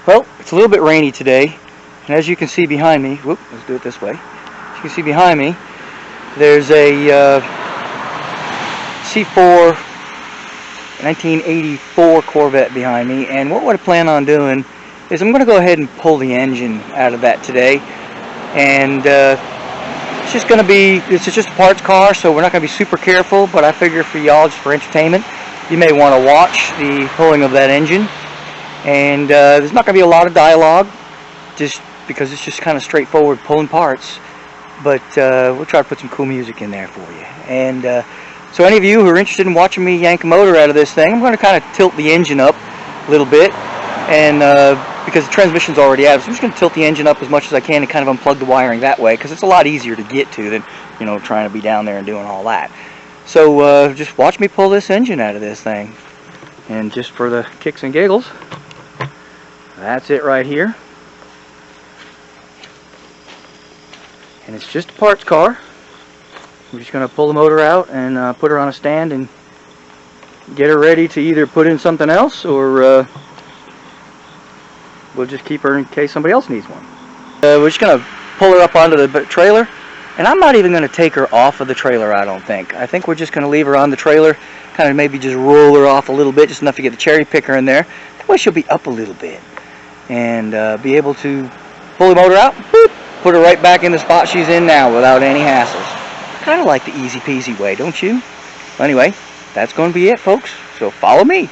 Well, it's a little bit rainy today, and as you can see behind me, whoop, let's do it this way. As you can see behind me, there's a C4 1984 Corvette behind me, and what I plan on doing is I'm going to go ahead and pull the engine out of that today, and it's just a parts car, so we're not going to be super careful, but I figure for y'all, just for entertainment, you may want to watch the pulling of that engine. And there's not going to be a lot of dialogue, just because it's just kind of straightforward pulling parts. But we'll try to put some cool music in there for you. And so any of you who are interested in watching me yank a motor out of this thing, I'm going to kind of tilt the engine up a little bit. And because the transmission's already out, so I'm just going to tilt the engine up as much as I can and kind of unplug the wiring that way, because it's a lot easier to get to than, you know, trying to be down there and doing all that. So just watch me pull this engine out of this thing. And just for the kicks and giggles, that's it right here. And it's just a parts car. I'm just going to pull the motor out and put her on a stand and get her ready to either put in something else, or we'll just keep her in case somebody else needs one. We're just going to pull her up onto the trailer, and I'm not even going to take her off of the trailer, I don't think. I think we're just going to leave her on the trailer, kind of maybe just roll her off a little bit, just enough to get the cherry picker in there. That way she'll be up a little bit and be able to pull the motor out, boop, put her right back in the spot she's in now without any hassles. Kind of like the easy peasy way, don't you? Anyway, that's going to be it, folks, so follow me.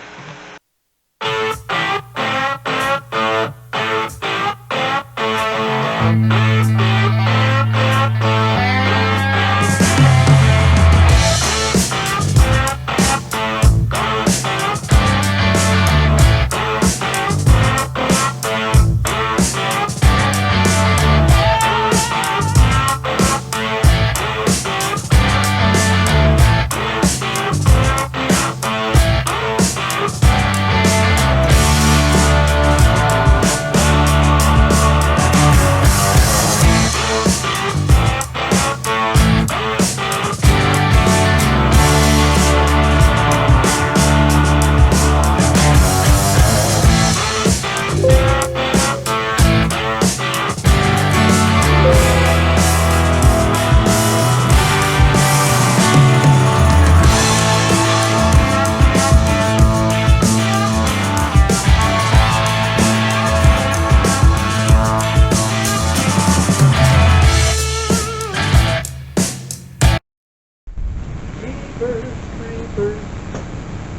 Creeper,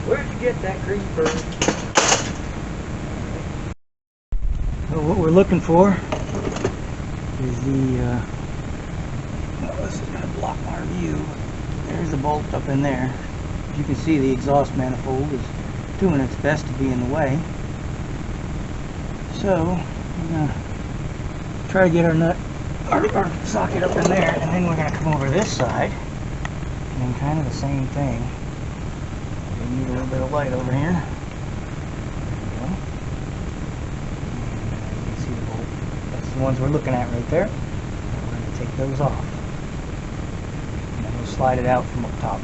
where'd you get that creeper? So what we're looking for is the, well, this is going to block our view. There's the bolt up in there. As you can see, the exhaust manifold is doing its best to be in the way. So we're going to try to get our nut, our socket up in there, and then we're going to come over this side. And kind of the same thing. We need a little bit of light over here. There we go. And you can see the bolt. That's the ones we're looking at right there. And we're going to take those off. And then we'll slide it out from up top.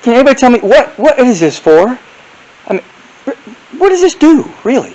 Can anybody tell me what is this for? I mean, what does this do, really?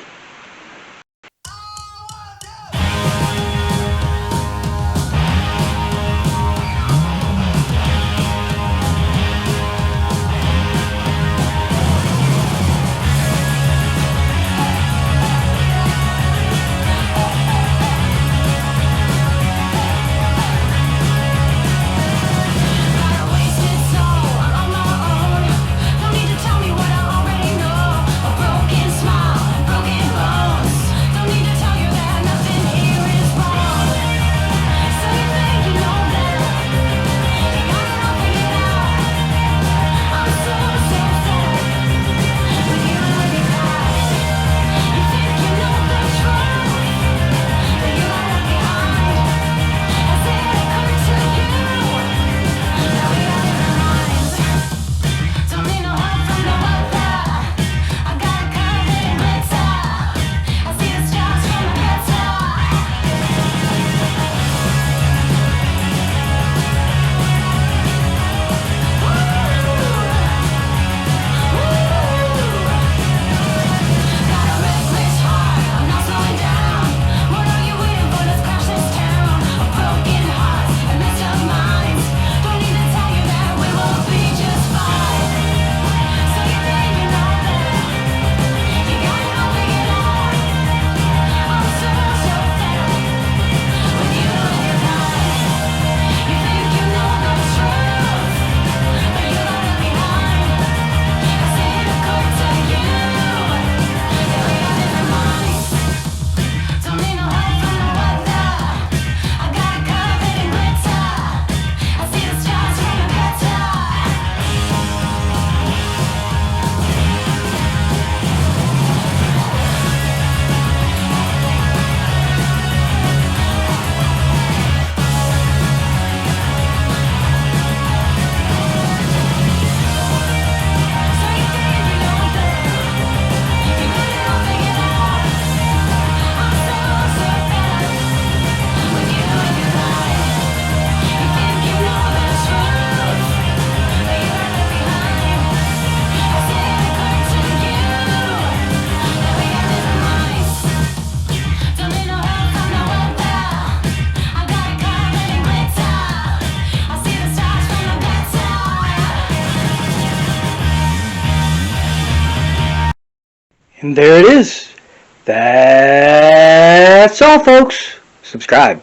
And there it is. That's all, folks. Subscribe.